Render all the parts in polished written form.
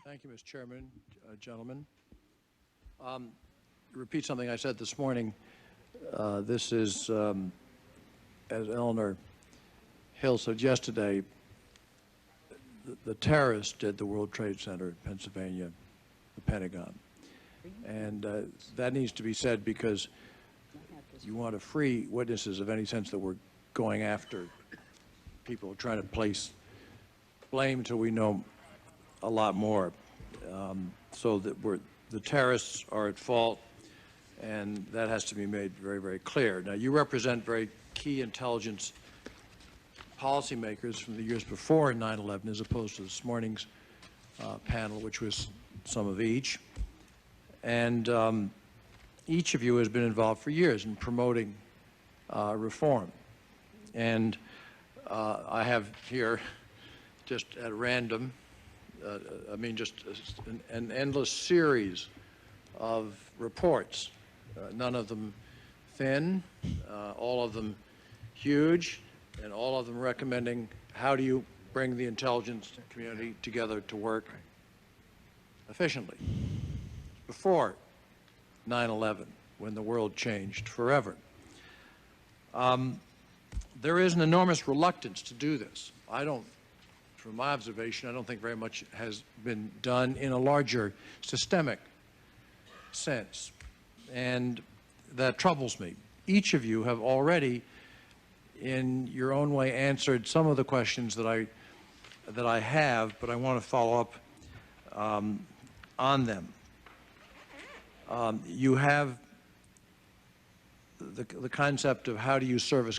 Thank you, Mr. Chairman, gentlemen. Repeat something I said this morning. This is, as Eleanor Hill said yesterday, the terrorists did the World Trade Center in Pennsylvania, the Pentagon. And that needs to be said because you want to free witnesses of any sense that we're going after people trying to place blame until we know a lot more. So that the terrorists are at fault, and that has to be made very, very clear. Now, you represent very key intelligence policymakers from the years before 9/11, as opposed to this morning's panel, which was some of each. And each of you has been involved for years in promoting reform. And I have here, just at random, just an endless series of reports, none of them thin, all of them huge, and all of them recommending how do you bring the intelligence community together to work efficiently. Before 9/11, when the world changed forever. There is an enormous reluctance to do this. From my observation, I don't think very much has been done in a larger systemic sense, and that troubles me. Each of you have already, in your own way, answered some of the questions that I have, but I want to follow up on them. You have the concept of how do you service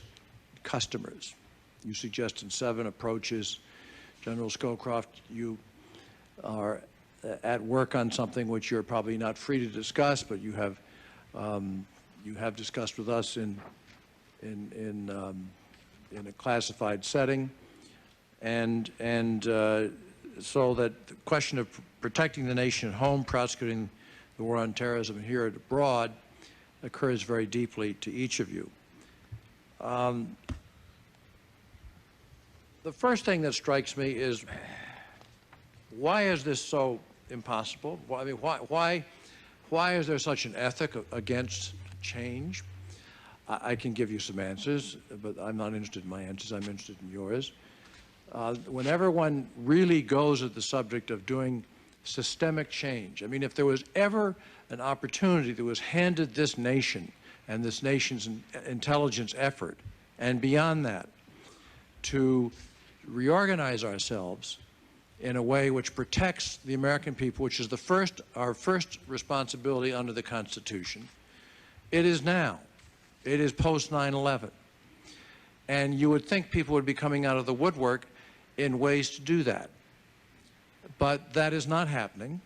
customers. You suggested 7 approaches. General Scowcroft, you are at work on something which you're probably not free to discuss, but you have discussed with us in a classified setting, and so that the question of protecting the nation at home, prosecuting the war on terrorism here and abroad, occurs very deeply to each of you. The first thing that strikes me is, why is this so impossible? Why is there such an ethic against change? I can give you some answers, but I'm not interested in my answers. I'm interested in yours. Whenever one really goes at the subject of doing systemic change, if there was ever an opportunity that was handed this nation and this nation's intelligence effort, and beyond that, to reorganize ourselves in a way which protects the American people, which is our first responsibility under the Constitution, it is now. It is post 9/11. And you would think people would be coming out of the woodwork in ways to do that. But that is not happening.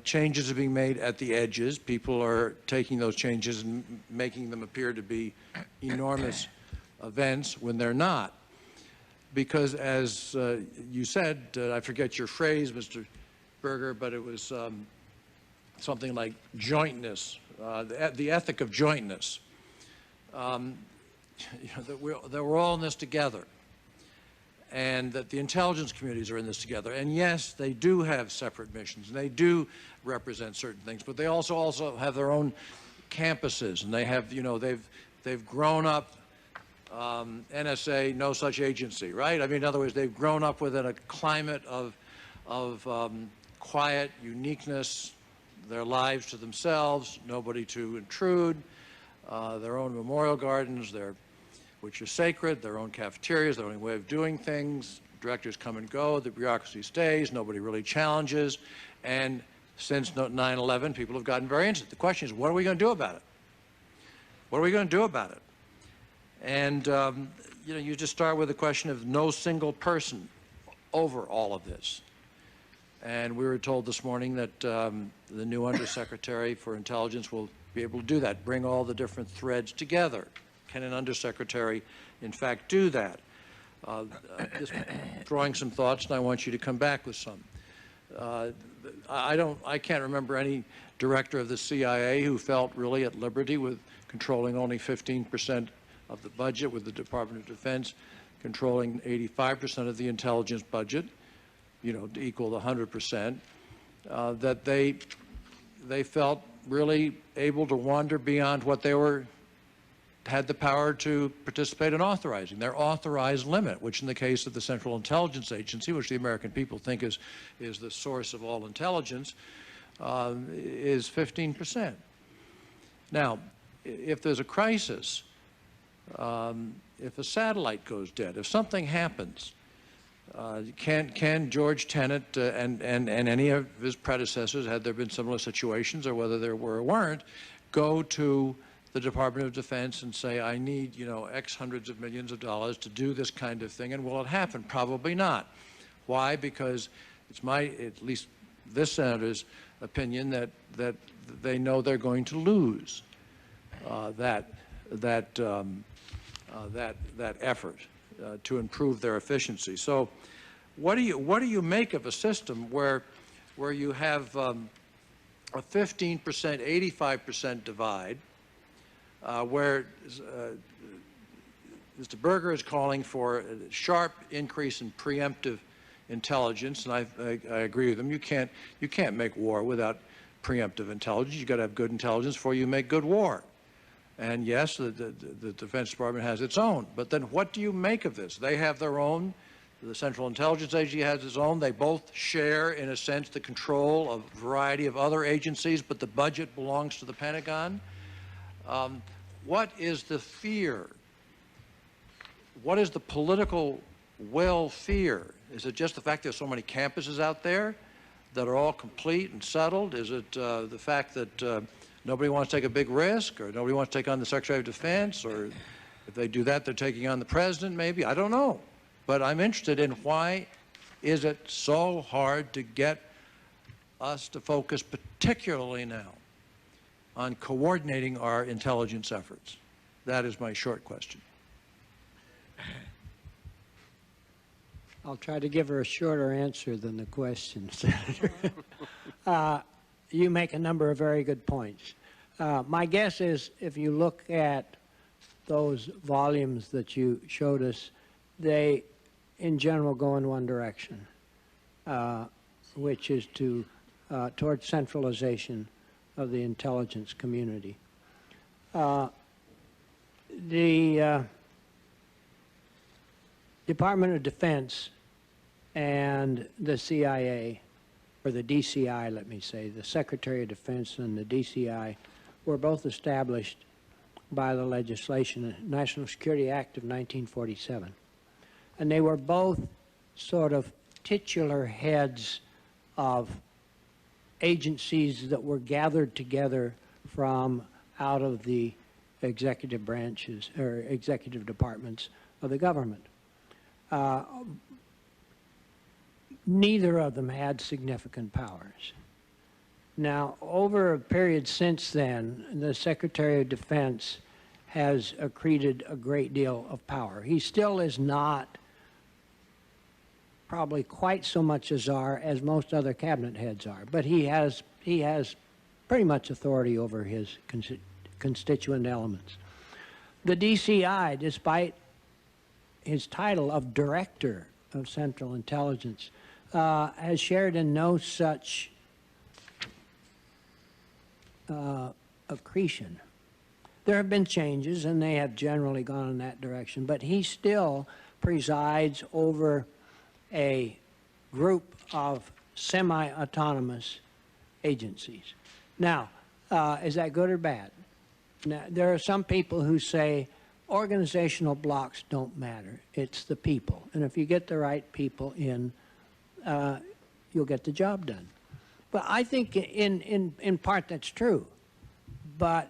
Changes are being made at the edges. People are taking those changes and making them appear to be enormous events when they're not. Because as you said, I forget your phrase, Mr. Berger, but it was something like jointness, the ethic of jointness. That we're all in this together, and that the intelligence communities are in this together. And yes, they do have separate missions, and they do represent certain things, but they also have their own campuses, and they have, they've grown up. NSA, no such agency, right? In other words, they've grown up within a climate of quiet uniqueness, their lives to themselves, nobody to intrude, their own memorial gardens, which are sacred, their own cafeterias, their own way of doing things. Directors come and go, the bureaucracy stays, nobody really challenges, and since 9/11, people have gotten very interested. The question is, what are we going to do about it? What are we going to do about it? And, you just start with the question of no single person over all of this. And we were told this morning that the new Undersecretary for Intelligence will be able to do that, bring all the different threads together. Can an Undersecretary, in fact, do that? Just throwing some thoughts, and I want you to come back with some. I can't remember any director of the CIA who felt really at liberty with controlling only 15% of the budget, with the Department of Defense controlling 85% of the intelligence budget. to equal the 100%, that they felt really able to wander beyond what they had the power to participate in authorizing, their authorized limit, which in the case of the Central Intelligence Agency, which the American people think is the source of all intelligence, is 15%. Now, if there's a crisis, if a satellite goes dead, if something happens, can George Tenet and any of his predecessors, had there been similar situations, or whether there were or weren't, go to the Department of Defense and say, I need, X hundreds of millions of dollars to do this kind of thing, and will it happen? Probably not. Why? Because it's at least this senator's opinion that they know they're going to lose that effort to improve their efficiency. So, what do you make of a system where you have a 15%, 85% divide, where Mr. Berger is calling for a sharp increase in preemptive intelligence, and I agree with him. You can't make war without preemptive intelligence. You've got to have good intelligence before you make good war. And yes, the Defense Department has its own. But then what do you make of this? They have their own. The Central Intelligence Agency has its own. They both share, in a sense, the control of a variety of other agencies, but the budget belongs to the Pentagon. What is the fear? What is the political will fear? Is it just the fact there's so many campuses out there that are all complete and settled? Is it the fact that nobody wants to take a big risk, or nobody wants to take on the Secretary of Defense, or if they do that, they're taking on the President, maybe? I don't know. But I'm interested in why is it so hard to get us to focus, particularly now, on coordinating our intelligence efforts? That is my short question. I'll try to give her a shorter answer than the question, Senator. You make a number of very good points. My guess is, if you look at those volumes that you showed us, they, in general, go in one direction, which is towards centralization of the intelligence community. The Department of Defense and the CIA, or the DCI, let me say, the Secretary of Defense and the DCI, were both established by the legislation, the National Security Act of 1947. And they were both sort of titular heads of agencies that were gathered together from out of the executive branches or executive departments of the government. Neither of them had significant powers. Now, over a period since then, the Secretary of Defense has accreted a great deal of power. He still is not probably quite so much a czar as most other cabinet heads are, but he has pretty much authority over his constituent elements. The DCI, despite his title of Director of Central Intelligence, has shared in no such accretion. There have been changes, and they have generally gone in that direction, but he still presides over a group of semi-autonomous agencies. Now, is that good or bad? Now, there are some people who say organizational blocks don't matter. It's the people. And if you get the right people in, you'll get the job done. But I think in part that's true. But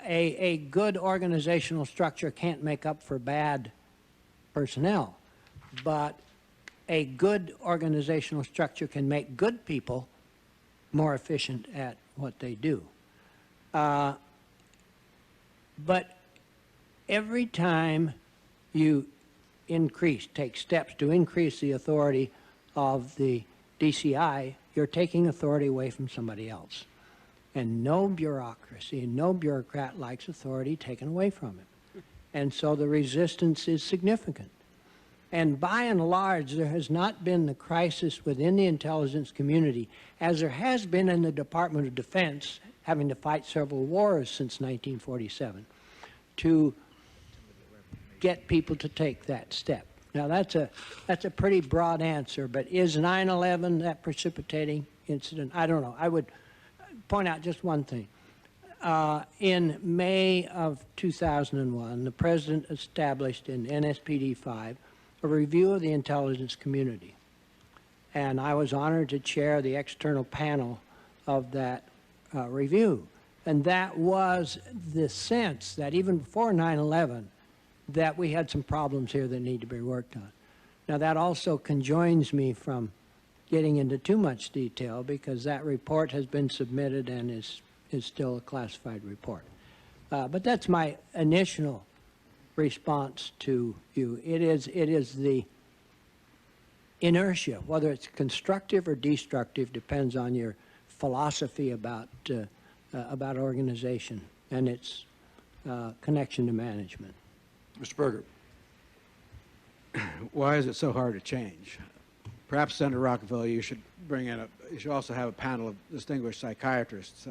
a good organizational structure can't make up for bad personnel. But a good organizational structure can make good people more efficient at what they do. But every time you take steps to increase the authority of the DCI, you're taking authority away from somebody else. And no bureaucracy, no bureaucrat likes authority taken away from him. And so the resistance is significant. And by and large, there has not been the crisis within the intelligence community, as there has been in the Department of Defense, having to fight several wars since 1947, to get people to take that step. Now, that's a pretty broad answer, but is 9/11 that precipitating incident? I don't know. I would point out just one thing. In May of 2001, the President established in NSPD 5 a review of the intelligence community. And I was honored to chair the external panel of that review. And that was the sense that even before 9/11, that we had some problems here that need to be worked on. Now, that also conjoins me from getting into too much detail, because that report has been submitted and is still a classified report. But that's my initial response to you. It is the inertia, whether it's constructive or destructive, depends on your philosophy about organization and its connection to management. Mr. Berger. Why is it so hard to change? Perhaps, Senator Rockefeller, you should bring in you should also have a panel of distinguished psychiatrists,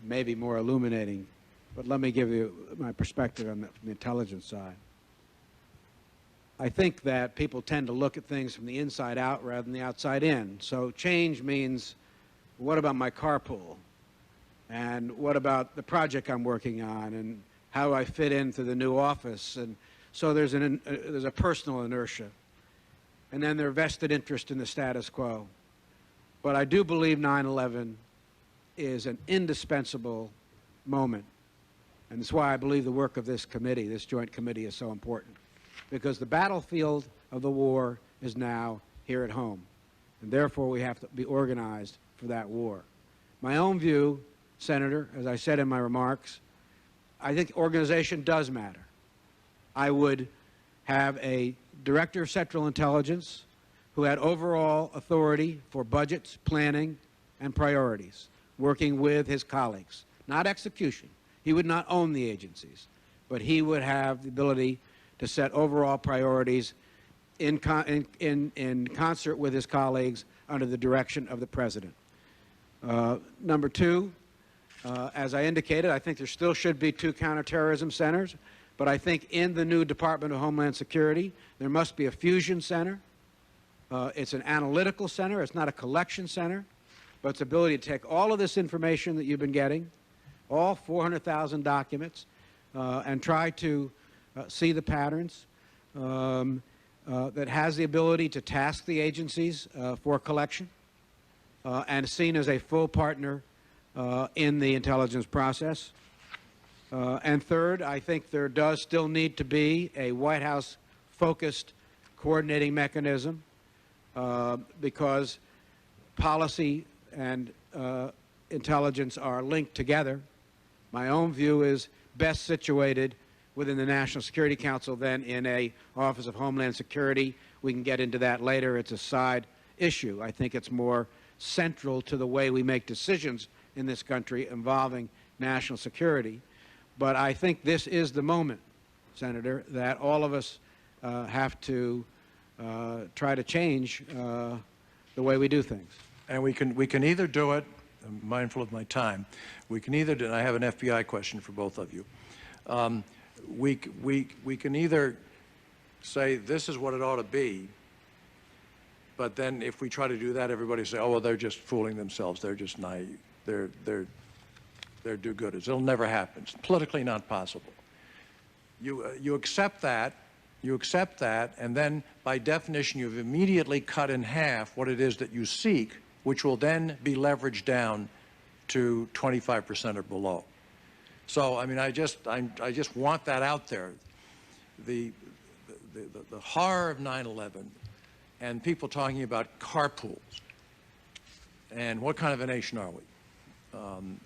maybe more illuminating. But let me give you my perspective on from the intelligence side. I think that people tend to look at things from the inside out rather than the outside in. So change means, what about my carpool? And what about the project I'm working on? And how do I fit into the new office? And so there's a personal inertia. And then there's vested interest in the status quo. But I do believe 9/11 is an indispensable moment. And that's why I believe the work of this committee, this joint committee, is so important. Because the battlefield of the war is now here at home. And therefore, we have to be organized for that war. My own view, Senator, as I said in my remarks, I think organization does matter. I would have a director of Central Intelligence who had overall authority for budgets, planning, and priorities, working with his colleagues, not execution. He would not own the agencies, but he would have the ability to set overall priorities in concert with his colleagues under the direction of the President. Number two, as I indicated, I think there still should be 2 counterterrorism centers, but I think in the new Department of Homeland Security, there must be a fusion center. It's an analytical center. It's not a collection center, but its ability to take all of this information that you've been getting, all 400,000 documents, and try to see the patterns, that has the ability to task the agencies for collection, and seen as a full partner in the intelligence process. And third, I think there does still need to be a White House-focused coordinating mechanism, because policy and intelligence are linked together. My own view is best situated within the National Security Council than in a Office of Homeland Security. We can get into that later. It's a side issue. I think it's more central to the way we make decisions in this country involving national security. But I think this is the moment, Senator, that all of us have to try to change the way we do things. And we can either do it, I'm mindful of my time, we can either do, and I have an FBI question for both of you. We can either say this is what it ought to be, but then if we try to do that, everybody say, oh, well, they're just fooling themselves, they're just naive, they're do-gooders. It'll never happen. It's politically not possible. You accept that, and then by definition you've immediately cut in half what it is that you seek, which will then be leveraged down to 25% or below. So I mean, I just want that out there. The horror of 9/11 and people talking about carpools and what kind of a nation are we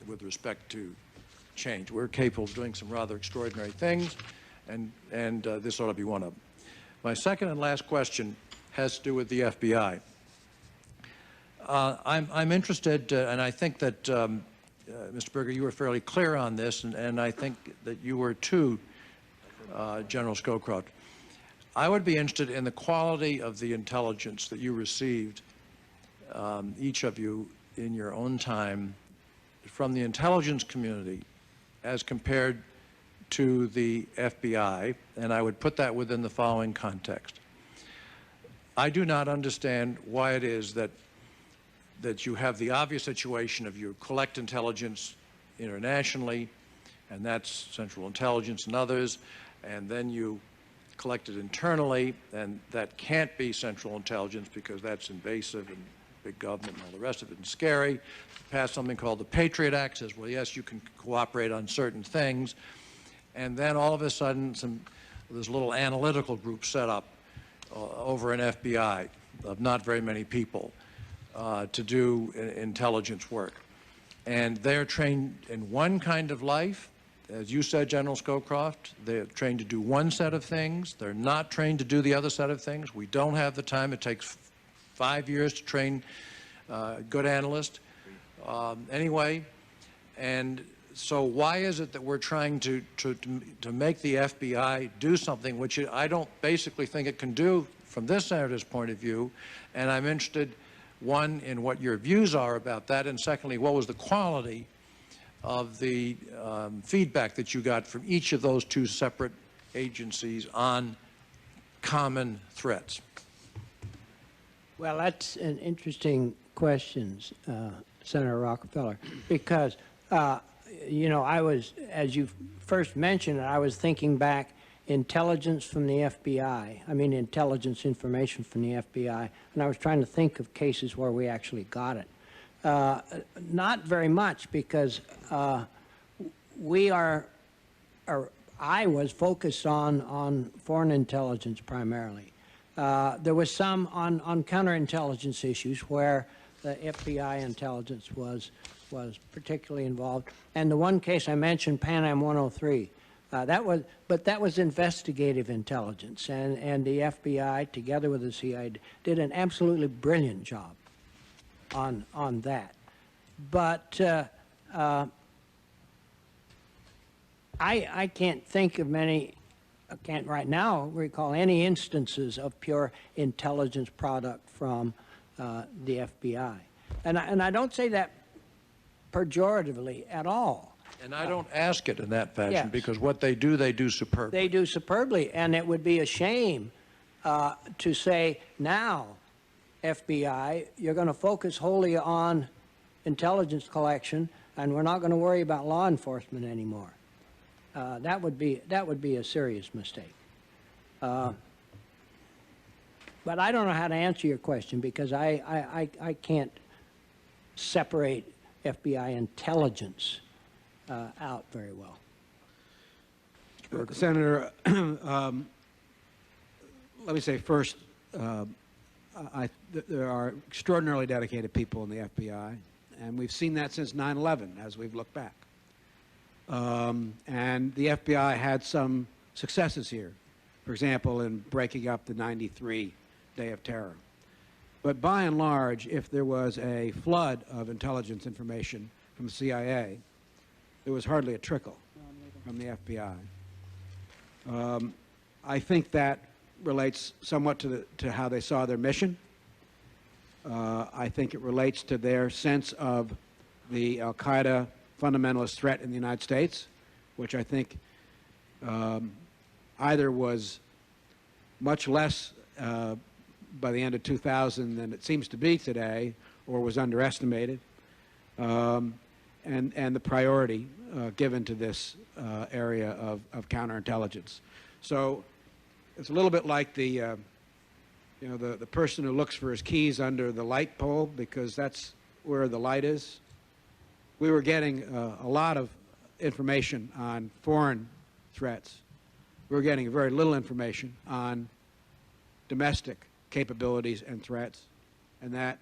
with respect to change. We're capable of doing some rather extraordinary things, and this ought to be one of them. My second and last question has to do with the FBI. I'm interested, and I think that, Mr. Berger, you were fairly clear on this, and I think that you were too, General Scowcroft. I would be interested in the quality of the intelligence that you received, each of you in your own time, from the intelligence community as compared to the FBI, and I would put that within the following context. I do not understand why it is that you have the obvious situation of you collect intelligence internationally, and that's Central Intelligence and others, and then you collect it internally, and that can't be Central Intelligence because that's invasive and big government and all the rest of it and scary. You pass something called the Patriot Act, says, well, yes, you can cooperate on certain things, and then all of a sudden there's a little analytical group set up over an FBI of not very many people to do intelligence work. And they're trained in one kind of life. As you said, General Scowcroft, they're trained to do one set of things. They're not trained to do the other set of things. We don't have the time. It takes 5 years to train a good analyst. Anyway, and so why is it that we're trying to make the FBI do something which I don't basically think it can do from this senator's point of view? And I'm interested, one, in what your views are about that, and secondly, what was the quality of the feedback that you got from each of those two separate agencies on common threats? Well, that's an interesting question, Senator Rockefeller, because, you know, as you first mentioned, I was thinking back intelligence from the FBI, intelligence information from the FBI, and I was trying to think of cases where we actually got it. Not very much, because I was focused on foreign intelligence primarily. There was some on counterintelligence issues where the FBI intelligence was particularly involved. And the one case I mentioned, Pan Am 103, that was investigative intelligence, and the FBI, together with the CIA, did an absolutely brilliant job on that. But I can't think of many, I can't right now recall any instances of pure intelligence product from the FBI. And I don't say that pejoratively at all. And I don't ask it in that fashion, Yes. because what they do superbly. They do superbly, and it would be a shame to say, now, FBI, you're going to focus wholly on intelligence collection, and we're not going to worry about law enforcement anymore. That would be a serious mistake. But I don't know how to answer your question, because I can't separate FBI intelligence out very well. Senator, let me say first, there are extraordinarily dedicated people in the FBI, and we've seen that since 9/11 as we've looked back. And the FBI had some successes here, for example, in breaking up the '93 Day of Terror. But by and large, if there was a flood of intelligence information from the CIA, there was hardly a trickle from the FBI. I think that relates somewhat to how they saw their mission. I think it relates to their sense of the al-Qaeda fundamentalist threat in the United States, which I think either was much less by the end of 2000 than it seems to be today, or was underestimated, and the priority given to this area of counterintelligence. So it's a little bit like the person who looks for his keys under the light pole, because that's where the light is. We were getting a lot of information on foreign threats. We were getting very little information on domestic capabilities and threats, and that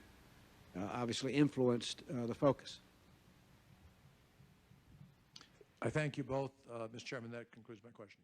obviously influenced the focus. I thank you both. Mr. Chairman, that concludes my questioning.